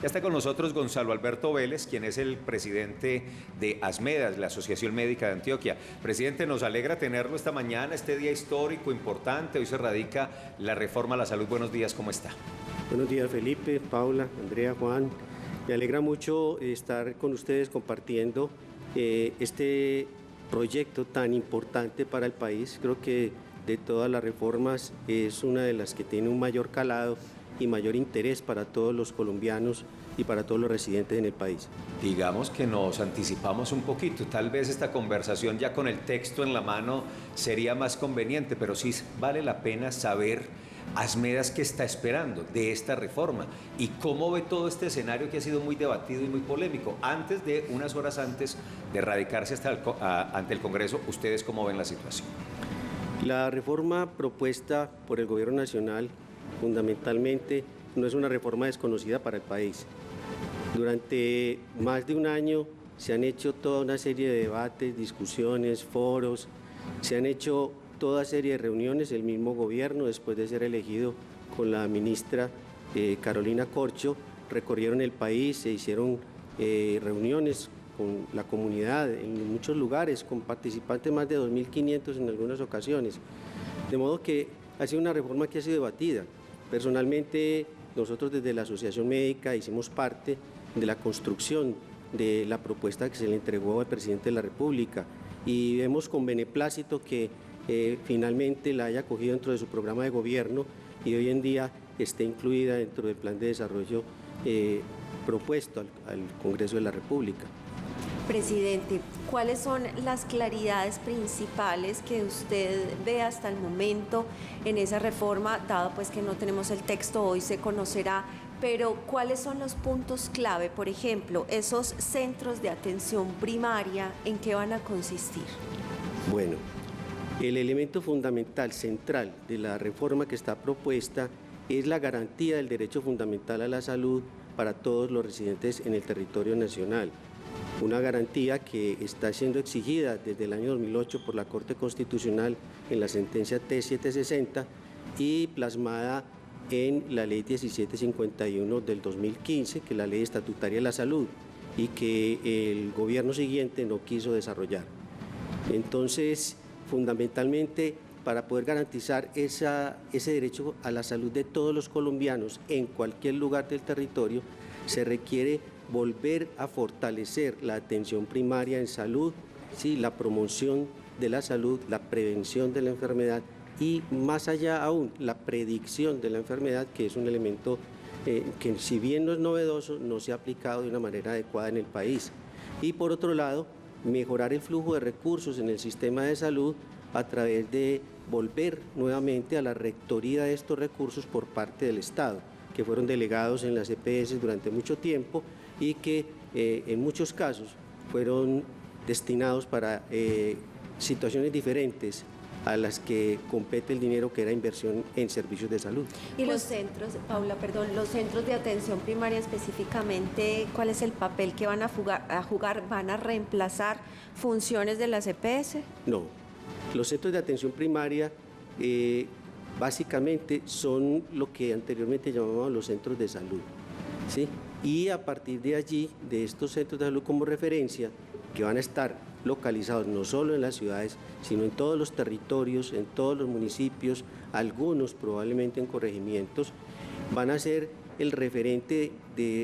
Ya está con nosotros Gonzalo Alberto Vélez, quien es el presidente de ASMEDAS, la Asociación Médica de Antioquia. Presidente, nos alegra tenerlo esta mañana, este día histórico, importante. Hoy se radica la reforma a la salud. Buenos días, ¿cómo está? Buenos días, Felipe, Paula, Andrea, Juan. Me alegra mucho estar con ustedes compartiendo este proyecto tan importante para el país. Creo que de todas las reformas es una de las que tiene un mayor calado y mayor interés para todos los colombianos y para todos los residentes en el país. Digamos que nos anticipamos un poquito, tal vez esta conversación ya con el texto en la mano sería más conveniente, pero sí vale la pena saber ASMEDAS qué está esperando de esta reforma y cómo ve todo este escenario que ha sido muy debatido y muy polémico. Unas horas antes de radicarse ante el Congreso, ¿ustedes cómo ven la situación? La reforma propuesta por el Gobierno Nacional fundamentalmente no es una reforma desconocida para el país. Durante más de un año se han hecho toda una serie de debates, discusiones, foros, se han hecho toda serie de reuniones. El mismo gobierno, después de ser elegido con la ministra Carolina Corcho, recorrieron el país, se hicieron reuniones con la comunidad en muchos lugares, con participantes más de 2.500 en algunas ocasiones. De modo que ha sido una reforma que ha sido debatida. Personalmente, nosotros desde la Asociación Médica hicimos parte de la construcción de la propuesta que se le entregó al presidente de la República y vemos con beneplácito que finalmente la haya cogido dentro de su programa de gobierno y hoy en día esté incluida dentro del plan de desarrollo propuesto al Congreso de la República. Presidente, ¿cuáles son las claridades principales que usted ve hasta el momento en esa reforma, dado pues que no tenemos el texto, hoy se conocerá, pero cuáles son los puntos clave? Por ejemplo, esos centros de atención primaria, ¿en qué van a consistir? Bueno, el elemento fundamental, central de la reforma que está propuesta es la garantía del derecho fundamental a la salud para todos los residentes en el territorio nacional. Una garantía que está siendo exigida desde el año 2008 por la Corte Constitucional en la sentencia T760 y plasmada en la Ley 1751 del 2015, que es la Ley Estatutaria de la Salud, y que el gobierno siguiente no quiso desarrollar. Entonces, fundamentalmente, para poder garantizar ese derecho a la salud de todos los colombianos en cualquier lugar del territorio, se requiere volver a fortalecer la atención primaria en salud, ¿sí? La promoción de la salud, la prevención de la enfermedad y más allá aún, la predicción de la enfermedad, que es un elemento que si bien no es novedoso, no se ha aplicado de una manera adecuada en el país. Y por otro lado, mejorar el flujo de recursos en el sistema de salud a través de volver nuevamente a la rectoría de estos recursos por parte del Estado, que fueron delegados en las EPS durante mucho tiempo y que en muchos casos fueron destinados para situaciones diferentes a las que compete el dinero que era inversión en servicios de salud. Y los centros, Paula, perdón, los centros de atención primaria específicamente, ¿cuál es el papel que van a jugar? ¿Van a reemplazar funciones de las EPS? No, los centros de atención primaria básicamente son lo que anteriormente llamábamos los centros de salud, ¿sí? Y a partir de allí, de estos centros de salud como referencia, que van a estar localizados no solo en las ciudades, sino en todos los territorios, en todos los municipios, algunos probablemente en corregimientos, van a ser el referente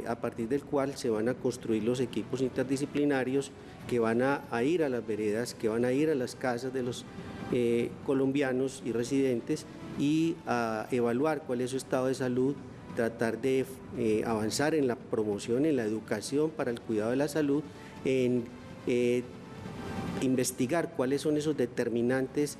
a partir del cual se van a construir los equipos interdisciplinarios que van a ir a las veredas, que van a ir a las casas de los colombianos y residentes y a evaluar cuál es su estado de salud, tratar de avanzar en la promoción, en la educación para el cuidado de la salud, en investigar cuáles son esos determinantes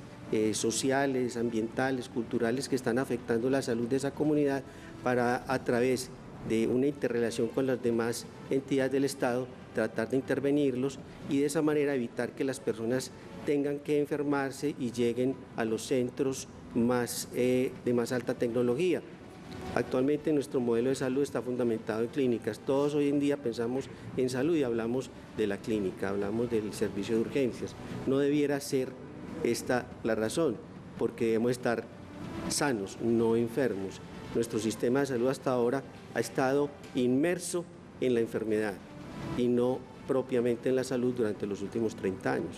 sociales, ambientales, culturales que están afectando la salud de esa comunidad para, a través de una interrelación con las demás entidades del Estado, tratar de intervenirlos y de esa manera evitar que las personas tengan que enfermarse y lleguen a los centros de más alta tecnología. Actualmente nuestro modelo de salud está fundamentado en clínicas. Todos hoy en día pensamos en salud y hablamos de la clínica, hablamos del servicio de urgencias. No debiera ser esta la razón, porque debemos estar sanos, no enfermos. Nuestro sistema de salud hasta ahora ha estado inmerso en la enfermedad y no propiamente en la salud durante los últimos 30 años.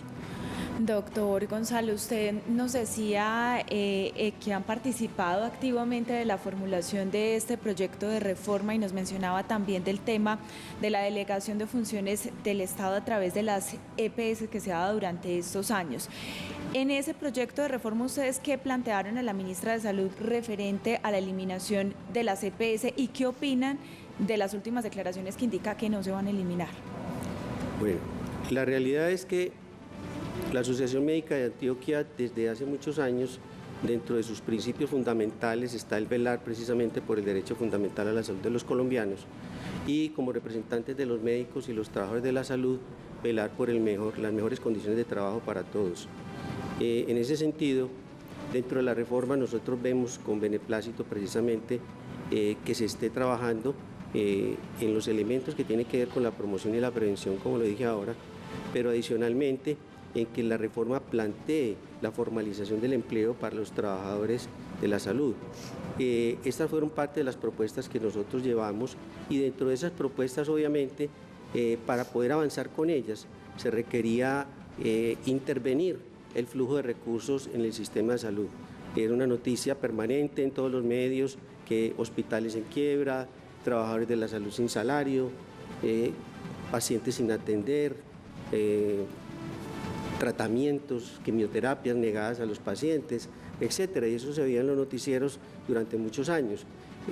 Doctor Gonzalo, usted nos decía que han participado activamente de la formulación de este proyecto de reforma y nos mencionaba también del tema de la delegación de funciones del Estado a través de las EPS que se ha dado durante estos años. En ese proyecto de reforma, ¿ustedes qué plantearon a la ministra de Salud referente a la eliminación de las EPS y qué opinan de las últimas declaraciones que indica que no se van a eliminar? Bueno, la realidad es que la Asociación Médica de Antioquia desde hace muchos años, dentro de sus principios fundamentales está el velar precisamente por el derecho fundamental a la salud de los colombianos y como representantes de los médicos y los trabajadores de la salud, velar por las mejores condiciones de trabajo para todos. En ese sentido, dentro de la reforma nosotros vemos con beneplácito precisamente que se esté trabajando en los elementos que tienen que ver con la promoción y la prevención, como lo dije ahora, pero adicionalmente en que la reforma plantee la formalización del empleo para los trabajadores de la salud. Estas fueron parte de las propuestas que nosotros llevamos y dentro de esas propuestas, obviamente, para poder avanzar con ellas, se requería intervenir el flujo de recursos en el sistema de salud. Era una noticia permanente en todos los medios que hospitales en quiebra, trabajadores de la salud sin salario, pacientes sin atender, tratamientos, quimioterapias negadas a los pacientes, etcétera, y eso se veía en los noticieros durante muchos años.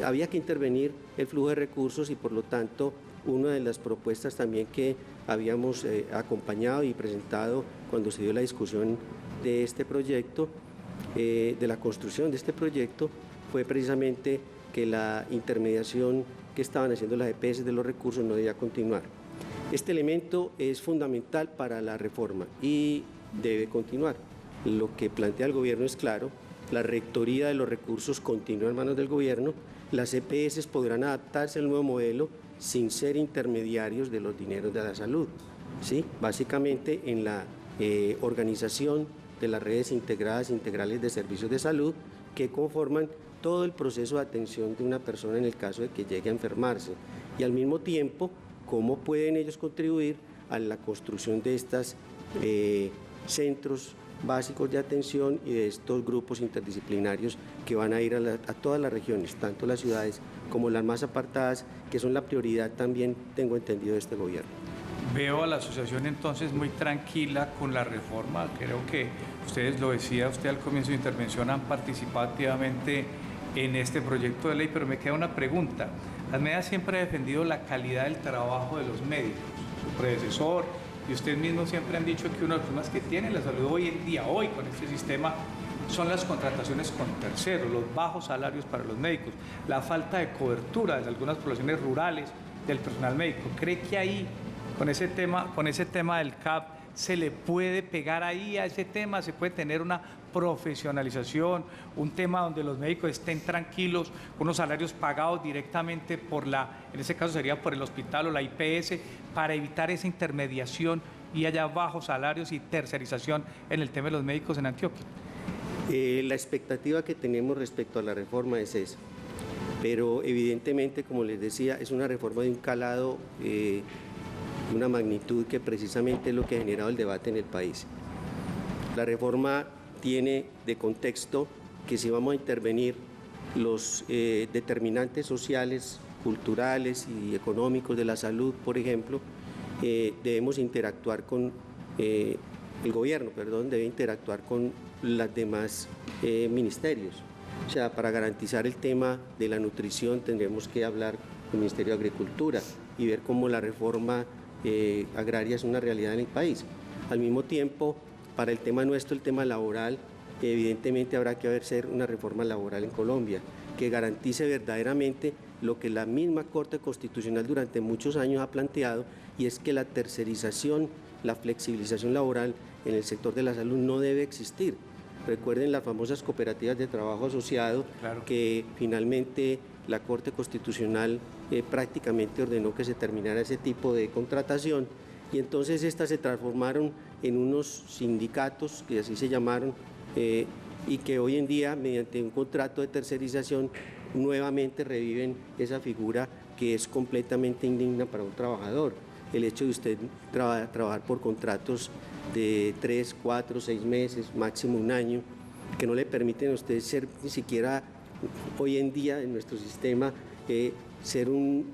Había que intervenir el flujo de recursos y por lo tanto una de las propuestas también que habíamos acompañado y presentado cuando se dio la discusión de este proyecto, de la construcción de este proyecto, fue precisamente que la intermediación que estaban haciendo las EPS de los recursos no debía continuar. Este elemento es fundamental para la reforma y debe continuar. Lo que plantea el gobierno es claro, la rectoría de los recursos continúa en manos del gobierno, las EPS podrán adaptarse al nuevo modelo sin ser intermediarios de los dineros de la salud, ¿sí? Básicamente en la organización de las redes integrales de servicios de salud que conforman todo el proceso de atención de una persona en el caso de que llegue a enfermarse y al mismo tiempo cómo pueden ellos contribuir a la construcción de estos centros básicos de atención y de estos grupos interdisciplinarios que van a ir a todas las regiones, tanto las ciudades como las más apartadas, que son la prioridad también, tengo entendido, de este gobierno. Veo a la asociación entonces muy tranquila con la reforma. Creo que ustedes, lo decía usted al comienzo de intervención, han participado activamente en este proyecto de ley, pero me queda una pregunta. ASMEDA siempre ha defendido la calidad del trabajo de los médicos, su predecesor y usted mismo siempre han dicho que uno de los problemas que tiene la salud hoy en día, hoy con este sistema, son las contrataciones con terceros, los bajos salarios para los médicos, la falta de cobertura de algunas poblaciones rurales del personal médico. ¿Cree que ahí, con ese tema del CAP, se le puede pegar ahí a ese tema, se puede tener una profesionalización, un tema donde los médicos estén tranquilos, unos salarios pagados directamente en ese caso sería por el hospital o la IPS, para evitar esa intermediación y haya bajos salarios y tercerización en el tema de los médicos en Antioquia? La expectativa que tenemos respecto a la reforma es esa, pero evidentemente, como les decía, es una reforma de un calado, una magnitud que precisamente es lo que ha generado el debate en el país. La reforma tiene de contexto que si vamos a intervenir los determinantes sociales, culturales y económicos de la salud, por ejemplo, debemos interactuar con el gobierno, debe interactuar con los demás ministerios. O sea, para garantizar el tema de la nutrición tendremos que hablar con el Ministerio de Agricultura y ver cómo la reforma agraria es una realidad en el país. Al mismo tiempo, para el tema nuestro, el tema laboral, evidentemente habrá que hacer una reforma laboral en Colombia que garantice verdaderamente lo que la misma Corte Constitucional durante muchos años ha planteado, y es que la tercerización, la flexibilización laboral en el sector de la salud no debe existir. Recuerden las famosas cooperativas de trabajo asociado, claro, que finalmente la Corte Constitucional prácticamente ordenó que se terminara ese tipo de contratación, y entonces estas se transformaron en unos sindicatos, que así se llamaron, y que hoy en día, mediante un contrato de tercerización, nuevamente reviven esa figura que es completamente indigna para un trabajador. El hecho de usted trabajar por contratos de 3, 4, 6 meses, máximo un año, que no le permiten a usted ser ni siquiera hoy en día en nuestro sistema, ser un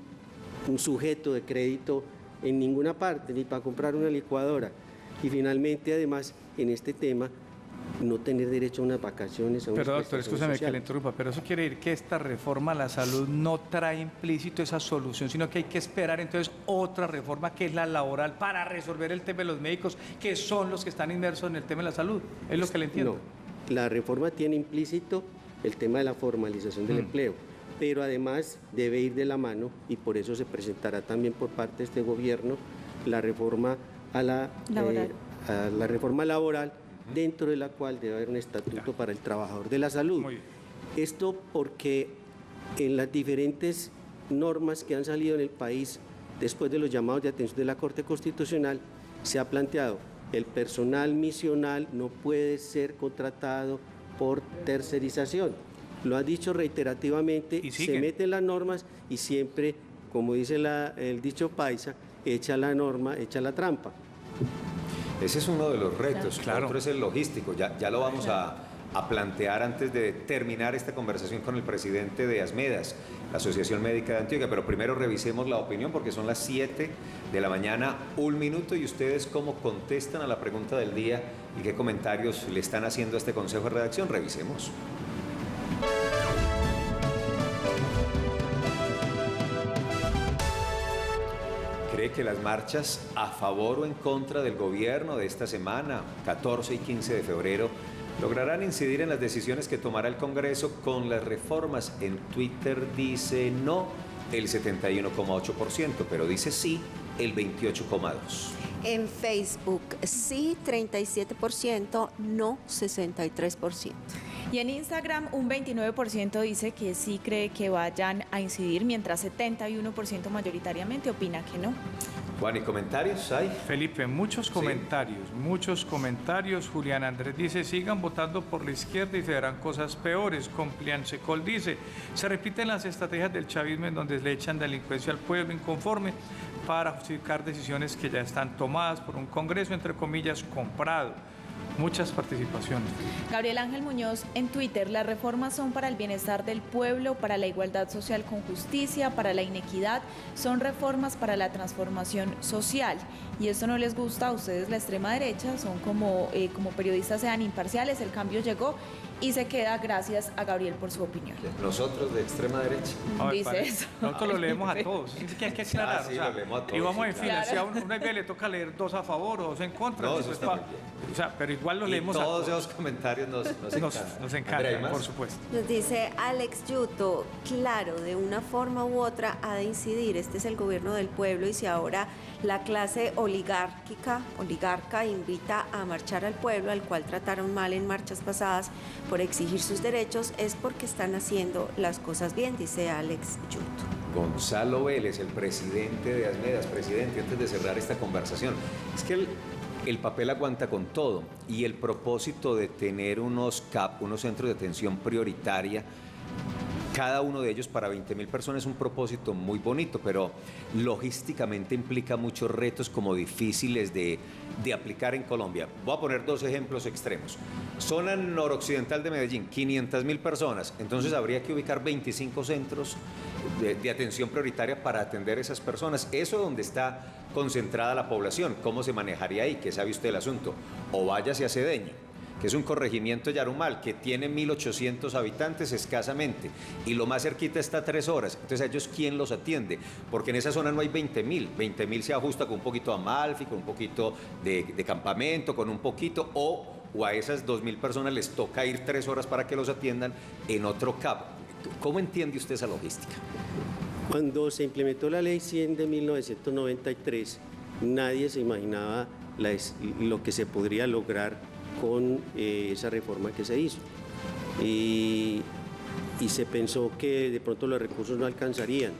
sujeto de crédito en ninguna parte, ni para comprar una licuadora. Y finalmente, además, en este tema, no tener derecho a unas vacaciones. Pero doctor, escúchame que le interrumpa, pero eso quiere decir que esta reforma a la salud no trae implícito esa solución, sino que hay que esperar entonces otra reforma que es la laboral para resolver el tema de los médicos, que son los que están inmersos en el tema de la salud. Es lo que le entiendo. No, la reforma tiene implícito el tema de la formalización del empleo, pero además debe ir de la mano, y por eso se presentará también por parte de este gobierno la reforma la reforma laboral, dentro de la cual debe haber un estatuto para el trabajador de la salud. Muy bien. Esto porque en las diferentes normas que han salido en el país después de los llamados de atención de la Corte Constitucional, se ha planteado el personal misional no puede ser contratado por tercerización. Lo ha dicho reiterativamente, se meten las normas y siempre, como dice el dicho paisa, echa la norma, echa la trampa. Ese es uno de los retos, claro. Otro es el logístico, ya lo vamos a plantear antes de terminar esta conversación con el presidente de ASMEDAS, la Asociación Médica de Antioquia, pero primero revisemos la opinión porque son las 7 de la mañana, 1 minuto, y ustedes cómo contestan a la pregunta del día y qué comentarios le están haciendo a este consejo de redacción, revisemos. ¿Cree que las marchas a favor o en contra del gobierno de esta semana, 14 y 15 de febrero, lograrán incidir en las decisiones que tomará el Congreso con las reformas? En Twitter dice no el 71,8%, pero dice sí el 28,2%. En Facebook sí 37%, no 63%. Y en Instagram un 29% dice que sí cree que vayan a incidir, mientras 71% mayoritariamente opina que no. Juan, ¿y comentarios hay? Felipe, muchos comentarios. Julián Andrés dice, sigan votando por la izquierda y se verán cosas peores. Complian Secol dice, se repiten las estrategias del chavismo en donde le echan delincuencia al pueblo inconforme para justificar decisiones que ya están tomadas por un Congreso, entre comillas, comprado. Muchas participaciones. Gabriel Ángel Muñoz en Twitter, las reformas son para el bienestar del pueblo, para la igualdad social con justicia, para la inequidad, son reformas para la transformación social. Y esto no les gusta a ustedes, la extrema derecha, son como periodistas sean imparciales, el cambio llegó y se queda, gracias a Gabriel por su opinión. Nosotros de extrema derecha. Dice eso. Nosotros lo leemos a todos. Es que hay que aclarar. Sí, lo leemos a todos. Y vamos en fila. Claro. Si a una vez le toca leer 2 a favor o 2 en contra. No, eso está muy bien. O sea, pero igual lo leemos a todos todos. esos comentarios nos encantan. Nos Andrea, ¿hay encantan, más? por supuesto. Nos dice Alex Yuto, claro, de una forma u otra ha de incidir, este es el gobierno del pueblo y si ahora la clase oligarca invita a marchar al pueblo, al cual trataron mal en marchas pasadas por exigir sus derechos, es porque están haciendo las cosas bien, dice Alex Yuto. Gonzalo Vélez, el presidente de ASMEDAS. Presidente, antes de cerrar esta conversación, es que el papel aguanta con todo y el propósito de tener unos centros de atención prioritaria, cada uno de ellos para 20.000 personas, es un propósito muy bonito, pero logísticamente implica muchos retos como difíciles de aplicar en Colombia. Voy a poner 2 ejemplos extremos. Zona noroccidental de Medellín, 500.000 personas, entonces habría que ubicar 25 centros de atención prioritaria para atender a esas personas. Eso es donde está concentrada la población. ¿Cómo se manejaría ahí? ¿Qué sabe usted del asunto? O váyase a Cedeño, que es un corregimiento de Yarumal, que tiene 1.800 habitantes escasamente, y lo más cerquita está a 3 horas. Entonces, ¿a ellos quién los atiende? Porque en esa zona no hay 20.000. 20.000 se ajusta con un poquito a Amalfi, con un poquito de campamento, con un poquito, o a esas 2.000 personas les toca ir 3 horas para que los atiendan en otro CAP. ¿Cómo entiende usted esa logística? Cuando se implementó la Ley 100 de 1993, nadie se imaginaba lo que se podría lograr con esa reforma que se hizo. Y se pensó que de pronto los recursos no alcanzarían.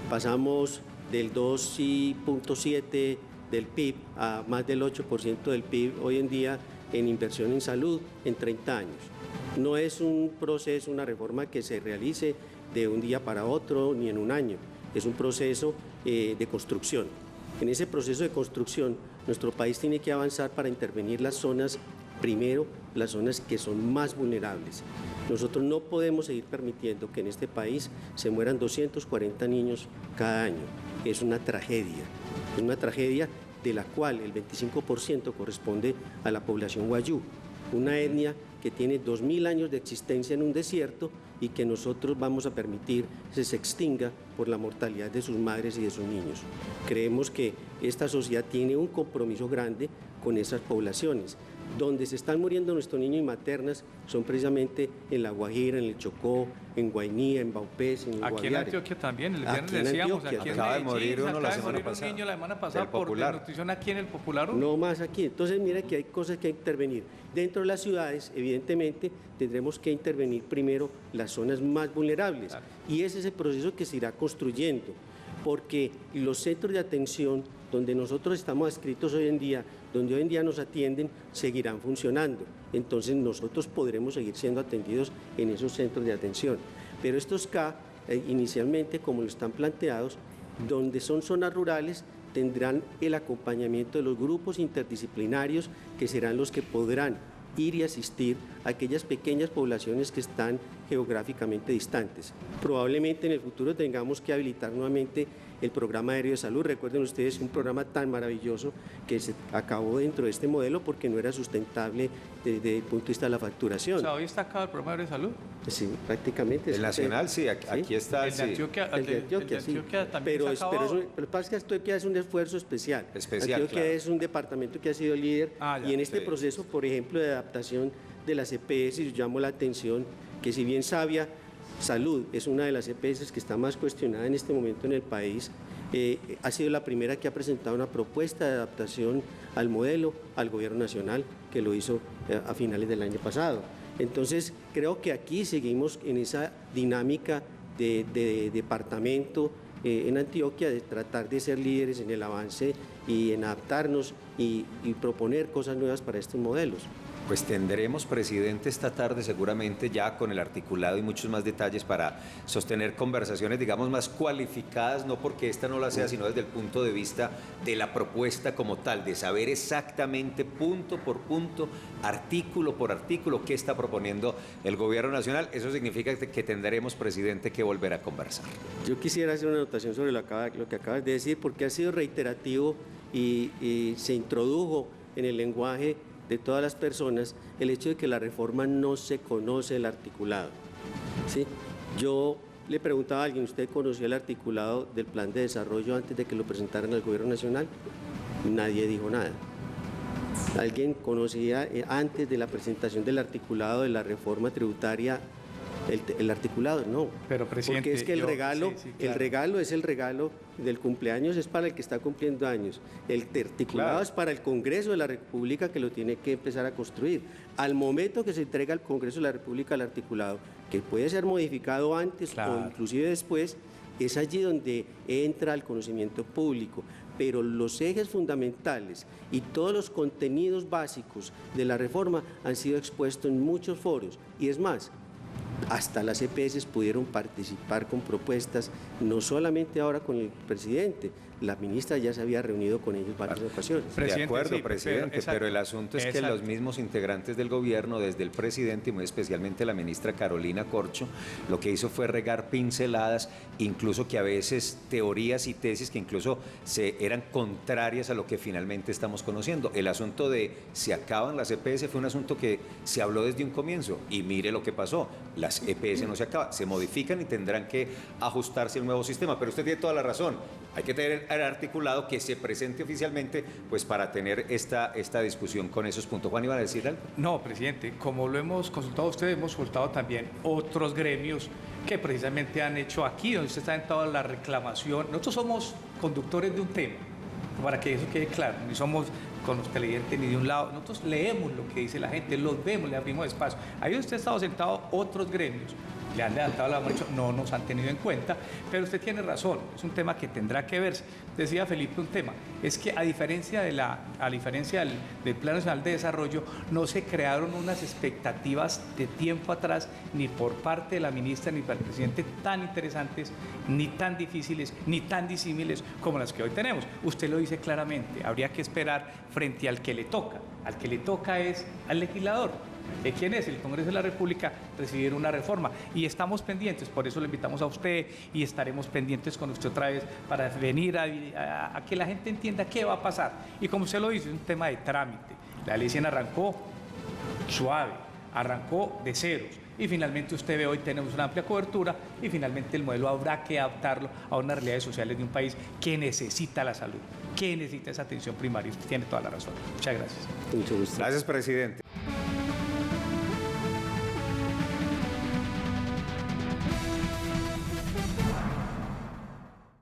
Pasamos del 2,7% del PIB a más del 8% del PIB hoy en día en inversión en salud en 30 años. No es un proceso, una reforma que se realice de un día para otro ni en un año, es un proceso de construcción. En ese proceso de construcción, nuestro país tiene que avanzar para intervenir las zonas, primero, las zonas que son más vulnerables. Nosotros no podemos seguir permitiendo que en este país se mueran 240 niños cada año. Es una tragedia de la cual el 25% corresponde a la población wayú, una etnia que tiene 2000 años de existencia en un desierto y que nosotros vamos a permitir que se extinga por la mortalidad de sus madres y de sus niños. Creemos que esta sociedad tiene un compromiso grande con esas poblaciones. Donde se están muriendo nuestros niños y maternas son precisamente en La Guajira, en el Chocó, en Guainía, en Baupés, en Guaviare. Aquí en Antioquia también, el viernes Aquí en decíamos, Antioquia. aquí en Acaba de Medellín, morir uno la acaba de semana morir un pasada. niño la semana pasada Del por Popular. desnutrición aquí en el Popular 1. No más aquí. Entonces, mira que hay cosas que hay que intervenir. Dentro de las ciudades, evidentemente, tendremos que intervenir primero las zonas más vulnerables. Claro. Y ese es el proceso que se irá construyendo, porque los centros de atención donde nosotros estamos adscritos hoy en día, donde hoy en día nos atienden, seguirán funcionando. Entonces, nosotros podremos seguir siendo atendidos en esos centros de atención. Pero estos CA, inicialmente, como lo están planteados, donde son zonas rurales, tendrán el acompañamiento de los grupos interdisciplinarios que serán los que podrán ir y asistir a aquellas pequeñas poblaciones que están geográficamente distantes. Probablemente en el futuro tengamos que habilitar nuevamente el programa aéreo de salud. Recuerden ustedes un programa tan maravilloso que se acabó dentro de este modelo porque no era sustentable desde el punto de vista de la facturación. O sea, hoy está acá el programa de salud. Sí, prácticamente. El nacional, sí, aquí está. El de Sí. Antioquia, El de Antioquia, sí. también Pero, se ha pero, acabado. pero pasa que Antioquia es un esfuerzo especial. Especial, Antioquia claro. es un departamento que ha sido líder Ah, ya, y en este sí. proceso, por ejemplo, de adaptación de las EPS, yo llamo la atención que si bien Sabia Salud es una de las EPS que está más cuestionada en este momento en el país, ha sido la primera que ha presentado una propuesta de adaptación al modelo, al gobierno nacional, que lo hizo a finales del año pasado. Entonces, creo que aquí seguimos en esa dinámica de departamento en Antioquia, de tratar de ser líderes en el avance y en adaptarnos y proponer cosas nuevas para estos modelos. Pues tendremos, presidente, esta tarde seguramente ya con el articulado y muchos más detalles para sostener conversaciones, digamos, más cualificadas, no porque esta no la sea, sino desde el punto de vista de la propuesta como tal, de saber exactamente punto por punto, artículo por artículo, qué está proponiendo el gobierno nacional. Eso significa que tendremos, presidente, que volver a conversar. Yo quisiera hacer una anotación sobre lo que acabas de decir, porque ha sido reiterativo y se introdujo en el lenguaje de todas las personas el hecho de que la reforma no se conoce el articulado. ¿Sí? Yo le preguntaba a alguien, ¿usted conocía el articulado del plan de desarrollo antes de que lo presentaran al gobierno nacional? Nadie dijo nada. ¿Alguien conocía antes de la presentación del articulado de la reforma tributaria el articulado? No. Pero, presidente, porque es que el regalo, sí, claro. el regalo es el regalo del cumpleaños, es para el que está cumpliendo años. El articulado Claro. es para el Congreso de la República que lo tiene que empezar a construir. Al momento que se entrega al Congreso de la República el articulado, que puede ser modificado antes Claro. o inclusive después, es allí donde entra el conocimiento público. Pero los ejes fundamentales y todos los contenidos básicos de la reforma han sido expuestos en muchos foros. Y es más, hasta las EPS pudieron participar con propuestas, no solamente ahora con el presidente, la ministra ya se había reunido con ellos varias ocasiones. De Presidente, acuerdo, sí, presidente, exacto, pero el asunto es que exacto. los mismos integrantes del gobierno, desde el presidente y muy especialmente la ministra Carolina Corcho, lo que hizo fue regar pinceladas, incluso que a veces teorías y tesis que incluso eran contrarias a lo que finalmente estamos conociendo. El asunto de se acaban las EPS fue un asunto que se habló desde un comienzo y mire lo que pasó. Las EPS no se acaban, se modifican y tendrán que ajustarse al nuevo sistema. Pero usted tiene toda la razón. Hay que tener el articulado que se presente oficialmente pues para tener esta discusión con esos puntos. Juan, ¿iba a decir algo? No, presidente, como lo hemos consultado ustedes, hemos consultado también otros gremios que precisamente han hecho aquí, donde usted está en toda la reclamación. Nosotros somos conductores de un tema, para que eso quede claro, ni somos con los televidentes ni de un lado. Nosotros leemos lo que dice la gente, los vemos, le abrimos espacio. Ahí usted ha estado sentado otros gremios, le han levantado la mano y dicho, no nos han tenido en cuenta, pero usted tiene razón, es un tema que tendrá que verse. Decía Felipe un tema, es que a diferencia del Plan Nacional de Desarrollo, no se crearon unas expectativas de tiempo atrás, ni por parte de la ministra ni por el presidente, tan interesantes, ni tan difíciles, ni tan disímiles como las que hoy tenemos. Usted lo dice claramente, habría que esperar frente al que le toca. Al que le toca es al legislador. ¿Quién es? El Congreso de la República, recibir una reforma. Y estamos pendientes, por eso le invitamos a usted y estaremos pendientes con usted otra vez para venir a que la gente entienda qué va a pasar. Y como usted lo dice, es un tema de trámite. La ley 100 arrancó suave, arrancó de ceros. Y finalmente usted ve hoy tenemos una amplia cobertura y finalmente el modelo habrá que adaptarlo a unas realidades sociales de un país que necesita la salud, que necesita esa atención primaria. Usted tiene toda la razón. Muchas gracias. Mucho gusto. Gracias, presidente.